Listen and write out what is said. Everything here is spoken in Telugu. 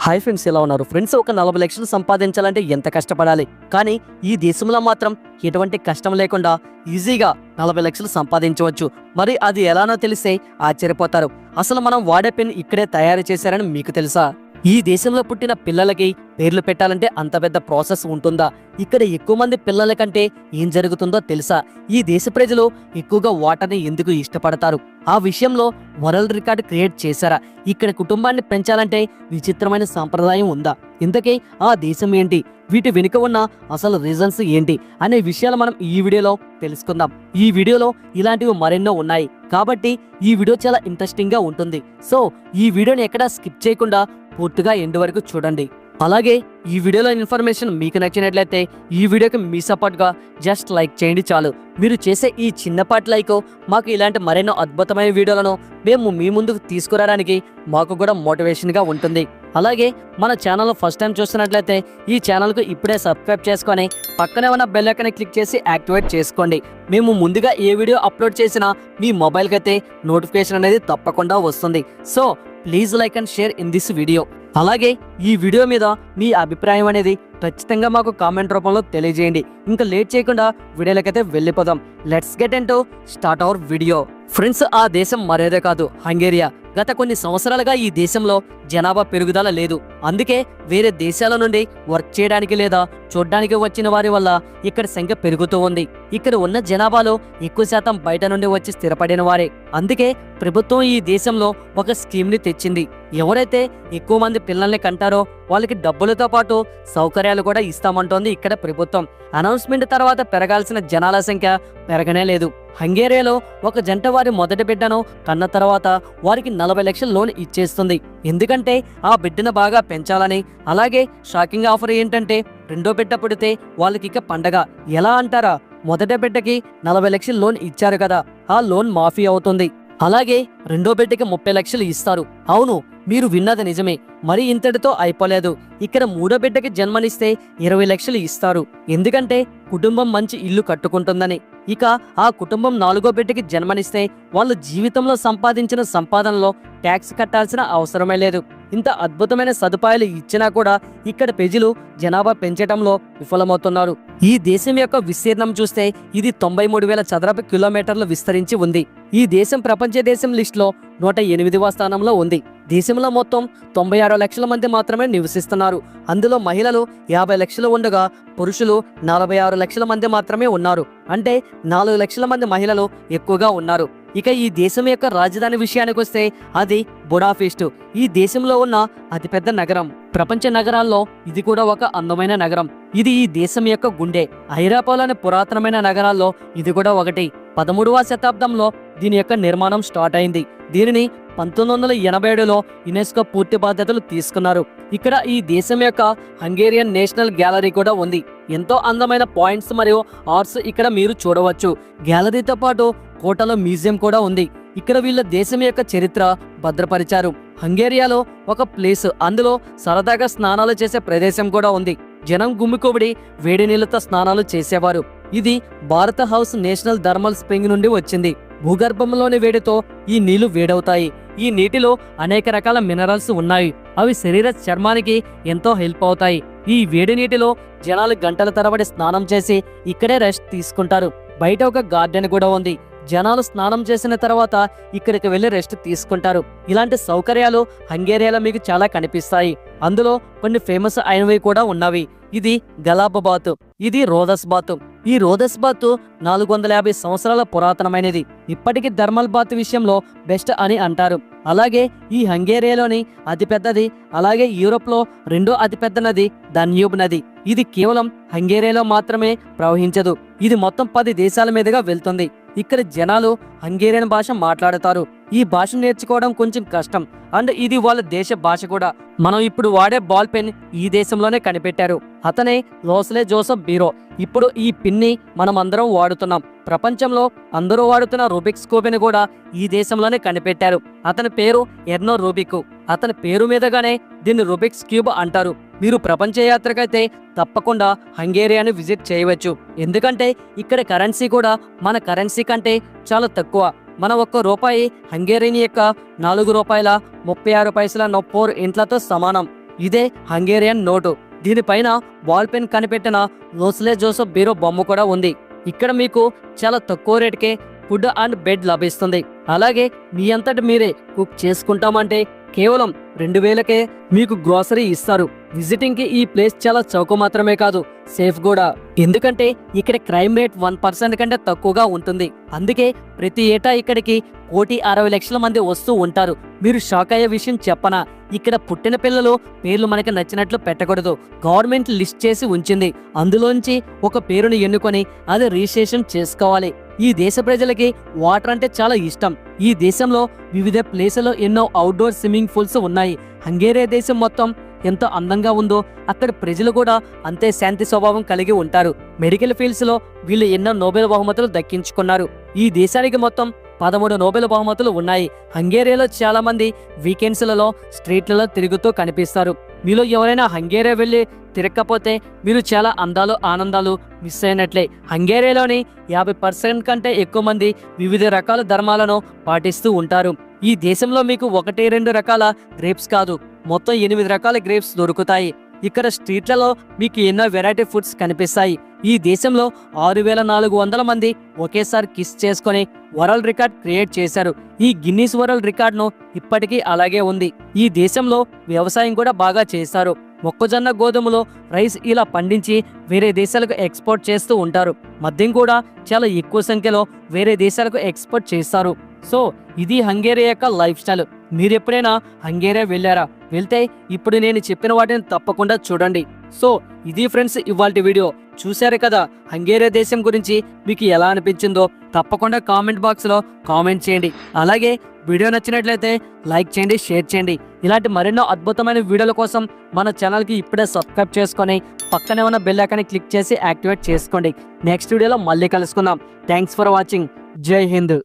హాయ్ ఫ్రెండ్స్, ఎలా ఉన్నారు ఫ్రెండ్స్? ఒక 40 లక్షలు సంపాదించాలంటే ఎంత కష్టపడాలి? కానీ ఈ దేశంలో మాత్రం ఎటువంటి కష్టం లేకుండా ఈజీగా 40 లక్షలు సంపాదించవచ్చు. మరి అది ఎలానో తెలిస్తే ఆశ్చర్యపోతారు. అసలు మనం వాడే పెన్ ఇక్కడే తయారు చేశారని మీకు తెలుసా? ఈ దేశంలో పుట్టిన పిల్లలకి పేర్లు పెట్టాలంటే అంత పెద్ద ప్రాసెస్ ఉంటుందా? ఇక్కడ ఎక్కువ మంది పిల్లల కంటే ఏం జరుగుతుందో తెలుసా? ఈ దేశ ప్రజలు ఎక్కువగా వాటర్ని ఎందుకు ఇష్టపడతారు? ఆ విషయంలో వరల్డ్ రికార్డ్ క్రియేట్ చేశారా? ఇక్కడ కుటుంబాన్ని పెంచాలంటే విచిత్రమైన సాంప్రదాయం ఉందా? ఇంతకీ ఆ దేశం ఏంటి? వీటి వెనుక ఉన్న అసలు రీజన్స్ ఏంటి అనే విషయాలు మనం ఈ వీడియోలో తెలుసుకుందాం. ఈ వీడియోలో ఇలాంటివి మరెన్నో ఉన్నాయి కాబట్టి ఈ వీడియో చాలా ఇంట్రెస్టింగ్ గా ఉంటుంది. సో ఈ వీడియోని ఎక్కడా స్కిప్ చేయకుండా పూర్తిగా ఎండ్ వరకు చూడండి. అలాగే ఈ వీడియోలో ఇన్ఫర్మేషన్ మీకు నచ్చినట్లయితే ఈ వీడియోకి మీ సపోర్ట్గా జస్ట్ లైక్ చేయండి చాలు. మీరు చేసే ఈ చిన్నపాటి లైక్ మాకు ఇలాంటి మరెన్నో అద్భుతమైన వీడియోలను మేము మీ ముందుకు తీసుకురావడానికి మాకు కూడా మోటివేషన్గా ఉంటుంది. అలాగే మన ఛానల్ ఫస్ట్ టైం చూస్తున్నట్లయితే ఈ ఛానల్కు ఇప్పుడే సబ్స్క్రైబ్ చేసుకొని పక్కనే ఉన్న బెల్ ఐకాన్ క్లిక్ చేసి యాక్టివేట్ చేసుకోండి. మేము ముందుగా ఏ వీడియో అప్లోడ్ చేసినా మీ మొబైల్కి అయితే నోటిఫికేషన్ అనేది తప్పకుండా వస్తుంది. So please like and share in this video. అలాగే ఈ వీడియో మీద మీ అభిప్రాయం అనేది ఖచ్చితంగా మాకు కామెంట్ రూపంలో తెలియజేయండి. ఇంకా లేట్ చేయకుండా వీడియోలకైతే వెళ్ళిపోదాం. Let's get into start our video. Friends, ఆ దేశం మరేదే కాదు, హంగేరియా. గత కొన్ని సంవత్సరాలుగా ఈ దేశంలో జనాభా పెరుగుదల లేదు. అందుకే వేరే దేశాల నుండి వర్క్ చేయడానికి లేదా చూడ్డానికి వచ్చిన వారి వల్ల ఇక్కడ సంఖ్య పెరుగుతూ ఉంది. ఇక్కడ ఉన్న జనాభాలో ఎక్కువ శాతం బయట నుండి వచ్చి స్థిరపడిన వారే. అందుకే ప్రభుత్వం ఈ దేశంలో ఒక స్కీమ్ని తెచ్చింది. ఎవరైతే ఎక్కువ మంది పిల్లల్ని కంటారో వాళ్ళకి డబ్బులతో పాటు సౌకర్యాలు కూడా ఇస్తామంటోంది ఇక్కడ ప్రభుత్వం. అనౌన్స్మెంట్ తర్వాత పెరగాల్సిన జనాల సంఖ్య పెరగనే లేదు. హంగేరియాలో ఒక జంట వారి మొదటి బిడ్డను కన్న తర్వాత వారికి 40 లక్షల లోన్ ఇచ్చేస్తుంది. ఎందుకంటే ఆ బిడ్డను బాగా పెంచాలని. అలాగే షాకింగ్ ఆఫర్ ఏంటంటే రెండో బిడ్డ పుడితే వాళ్ళకి ఇక పండగ. ఎలా అంటారా? మొదటి బిడ్డకి 40 లక్షల లోన్ ఇచ్చారు కదా, ఆ లోన్ మాఫీ అవుతుంది. అలాగే రెండో బిడ్డకి 30 లక్షలు ఇస్తారు. అవును, మీరు విన్నది నిజమే. మరి ఇంతటితో అయిపోలేదు. ఇక్కడ మూడో బిడ్డకి జన్మనిస్తే 20 లక్షలు ఇస్తారు. ఎందుకంటే కుటుంబం మంచి ఇల్లు కట్టుకుంటుందని. ఇక ఆ కుటుంబం నాలుగో బిడ్డకి జన్మనిస్తే వాళ్ళు జీవితంలో సంపాదించిన సంపాదనలో ట్యాక్స్ కట్టాల్సిన అవసరమే లేదు. ఇంత అద్భుతమైన సదుపాయాలు ఇచ్చినా కూడా ఇక్కడ ప్రజలు జనాభా పెంచడంలో విఫలమవుతున్నారు. ఈ దేశం యొక్క విస్తీర్ణం చూస్తే ఇది 93,000 చదరపు కిలోమీటర్లు విస్తరించి ఉంది. ఈ దేశం ప్రపంచ దేశం లిస్టులో 108వ స్థానంలో ఉంది. దేశంలో మొత్తం 96 లక్షల మంది మాత్రమే నివసిస్తున్నారు. అందులో మహిళలు 50 లక్షలు ఉండగా పురుషులు 46 లక్షల మంది మాత్రమే ఉన్నారు. అంటే 4 లక్షల మంది మహిళలు ఎక్కువగా ఉన్నారు. ఇక ఈ దేశం యొక్క రాజధాని విషయానికి వస్తే అది బుడాపెస్ట్. ఈ దేశంలో ఉన్న అతిపెద్ద నగరం. ప్రపంచ నగరాల్లో ఇది కూడా ఒక అందమైన నగరం. ఇది ఈ దేశం యొక్క గుండె. ఐరోపాలోని పురాతనమైన నగరాల్లో ఇది కూడా ఒకటి. 13వ శతాబ్దంలో దీని యొక్క నిర్మాణం స్టార్ట్ అయింది. దీనిని 1987లో యునెస్కో పూర్తి బాధ్యతలు తీసుకున్నారు. ఇక్కడ ఈ దేశం యొక్క హంగేరియన్ నేషనల్ గ్యాలరీ కూడా ఉంది. ఎంతో అందమైన పాయింట్స్ మరియు ఆర్ట్స్ ఇక్కడ మీరు చూడవచ్చు. గ్యాలరీతో పాటు కోటలో మ్యూజియం కూడా ఉంది. ఇక్కడ వీళ్ళ దేశం యొక్క చరిత్ర భద్రపరిచారు. హంగేరియాలో ఒక ప్లేస్, అందులో సరదాగా స్నానాలు చేసే ప్రదేశం కూడా ఉంది. జనం గుమ్మికొబడి వేడి నీళ్లతో స్నానాలు చేసేవారు. ఇది భారత హౌస్ నేషనల్ థర్మల్ స్ప్రింగ్ నుండి వచ్చింది. భూగర్భంలోని వేడితో ఈ నీళ్లు వేడవుతాయి. ఈ నీటిలో అనేక రకాల మినరల్స్ ఉన్నాయి. అవి శరీర చర్మానికి ఎంతో హెల్ప్ అవుతాయి. ఈ వేడి నీటిలో జనాలు గంటల తరబడి స్నానం చేసి ఇక్కడే రెస్ట్ తీసుకుంటారు. బయట ఒక గార్డెన్ కూడా ఉంది. జనాలు స్నానం చేసిన తర్వాత ఇక్కడికి వెళ్లి రెస్ట్ తీసుకుంటారు. ఇలాంటి సౌకర్యాలు హంగేరియాలో మీకు చాలా కనిపిస్తాయి. అందులో కొన్ని ఫేమస్ అయినవి కూడా ఉన్నవి. ఇది గలాబ బాత్, ఇది రోదస్ బాత్. ఈ రోదస్ బాత్ 450 సంవత్సరాల పురాతనమైనది. ఇప్పటికీ థర్మల్ బాత్ విషయంలో బెస్ట్ అని అంటారు. అలాగే ఈ హంగేరియాలోని అతిపెద్దది, అలాగే యూరోప్లో రెండో అతిపెద్ద నది దన్యూబ్ నది. ఇది కేవలం హంగేరియాలో మాత్రమే ప్రవహించదు. ఇది మొత్తం 10 దేశాల మీదుగా వెళ్తుంది. ఇక్కడ జనాలు హంగేరియన్ భాష మాట్లాడతారు. ఈ భాష నేర్చుకోవడం కొంచెం కష్టం. అండ్ ఇది వాళ్ళ దేశ భాష కూడా. మనం ఇప్పుడు వాడే బాల్ పెన్ ఈ దేశంలోనే కనిపెట్టారు. అతనే లోస్లే జోసెఫ్ బీరో. ఇప్పుడు ఈ పిన్ని మనం అందరం వాడుతున్నాం. ప్రపంచంలో అందరూ వాడుతున్న రూబిక్స్ క్యూబ్ని కూడా ఈ దేశంలోనే కనిపెట్టారు. అతని పేరు ఎర్నో రూబిక్. అతని పేరు మీదగానే దీన్ని రూబిక్స్ క్యూబ్ అంటారు. మీరు ప్రపంచ యాత్రకైతే తప్పకుండా హంగేరియాని విజిట్ చేయవచ్చు. ఎందుకంటే ఇక్కడ కరెన్సీ కూడా మన కరెన్సీ కంటే చాలా తక్కువ. మన ₹1 హంగేరియన్ యొక్క ₹4.36 నొప్పోర్ ఇంట్లతో సమానం. ఇదే హంగేరియన్ నోటు. దీనిపైన బాల్ పెన్ కనిపెట్టిన లోస్లే జోసెఫ్ బీరో బొమ్మ కూడా ఉంది. ఇక్కడ మీకు చాలా తక్కువ రేటుకే ఫుడ్ అండ్ బెడ్ లభిస్తుంది. అలాగే మీ అంతటి మీరే కుక్ చేసుకుంటామంటే కేవలం 2000కే మీకు గ్రోసరీ ఇస్తారు. విజిటింగ్ కి ఈ ప్లేస్ చాలా చౌక మాత్రమే కాదు, సేఫ్ కూడా. ఎందుకంటే ఇక్కడ క్రైమ్ రేట్ 1% కంటే తక్కువగా ఉంటుంది. అందుకే ప్రతి ఏటా ఇక్కడికి 1,60,00,000 మంది వస్తూ ఉంటారు. మీరు షాక్ అయ్యే విషయం చెప్పనా, ఇక్కడ పుట్టిన పిల్లలు పేర్లు మనకి నచ్చినట్లు పెట్టకూడదు. గవర్నమెంట్ లిస్ట్ చేసి ఉంచింది. అందులోంచి ఒక పేరును ఎన్నుకొని అది రిజిస్ట్రేషన్ చేసుకోవాలి. ఈ దేశ ప్రజలకి వాటర్ అంటే చాలా ఇష్టం. ఈ దేశంలో వివిధ ప్లేసుల్లో ఎన్నో అవుట్డోర్ స్విమ్మింగ్ పూల్స్ ఉన్నాయి. హంగేరియా దేశం మొత్తం ఎంత అందంగా ఉందో అక్కడ ప్రజలు కూడా అంతే శాంతి స్వభావం కలిగి ఉంటారు. మెడికల్ ఫీల్డ్స్ లో వీళ్ళు ఎన్నో నోబెల్ బహుమతులు దక్కించుకున్నారు. ఈ దేశానికి మొత్తం 13 నోబెల్ బహుమతులు ఉన్నాయి. హంగేరియాలో చాలా మంది వీకెండ్స్లలో స్ట్రీట్లలో తిరుగుతూ కనిపిస్తారు. మీలో ఎవరైనా హంగేరియా వెళ్ళి తిరగకపోతే మీరు చాలా అందాలు ఆనందాలు మిస్ అయినట్లే. హంగేరియాలోని 50% కంటే ఎక్కువ మంది వివిధ రకాల ధర్మాలను పాటిస్తూ ఉంటారు. ఈ దేశంలో మీకు 1-2 రకాల గ్రేప్స్ కాదు, మొత్తం 8 రకాల గ్రేప్స్ దొరుకుతాయి. ఇక్కడ స్ట్రీట్లలో మీకు ఎన్నో వెరైటీ ఫుడ్స్ కనిపిస్తాయి. ఈ దేశంలో 6,400 మంది ఒకేసారి కిస్ చేసుకొని వరల్డ్ రికార్డ్ క్రియేట్ చేశారు. ఈ గిన్నీస్ వరల్డ్ రికార్డును ఇప్పటికీ అలాగే ఉంది. ఈ దేశంలో వ్యవసాయం కూడా బాగా చేస్తారు. మొక్కజొన్న, గోధుమలు, రైస్ ఇలా పండించి వేరే దేశాలకు ఎక్స్పోర్ట్ చేస్తూ ఉంటారు. మద్యం కూడా చాలా ఎక్కువ సంఖ్యలో వేరే దేశాలకు ఎక్స్పోర్ట్ చేస్తారు. సో ఇది హంగేరియా యొక్క లైఫ్ స్టైల్. మీరు ఎప్పుడైనా హంగేరియా వెళ్ళారా? వెళ్తే ఇప్పుడు నేను చెప్పిన వాటిని తప్పకుండా చూడండి. సో ఇది ఫ్రెండ్స్ ఇవాల్టి వీడియో. చూశారు కదా హంగేరియా దేశం గురించి మీకు ఎలా అనిపించిందో తప్పకుండా కామెంట్ బాక్స్ లో కామెంట్ చేయండి. అలాగే వీడియో నచ్చినట్లయితే లైక్ చేయండి, షేర్ చేయండి. ఇలాంటి మరెన్నో అద్భుతమైన వీడియోల కోసం మన ఛానల్కి ఇప్పుడే సబ్స్క్రైబ్ చేసుకొని పక్కనే ఉన్న బెల్ ఐకాన్ని క్లిక్ చేసి యాక్టివేట్ చేసుకోండి. నెక్స్ట్ వీడియోలో మళ్ళీ కలుసుకుందాం. Thanks for watching. జై హింద్.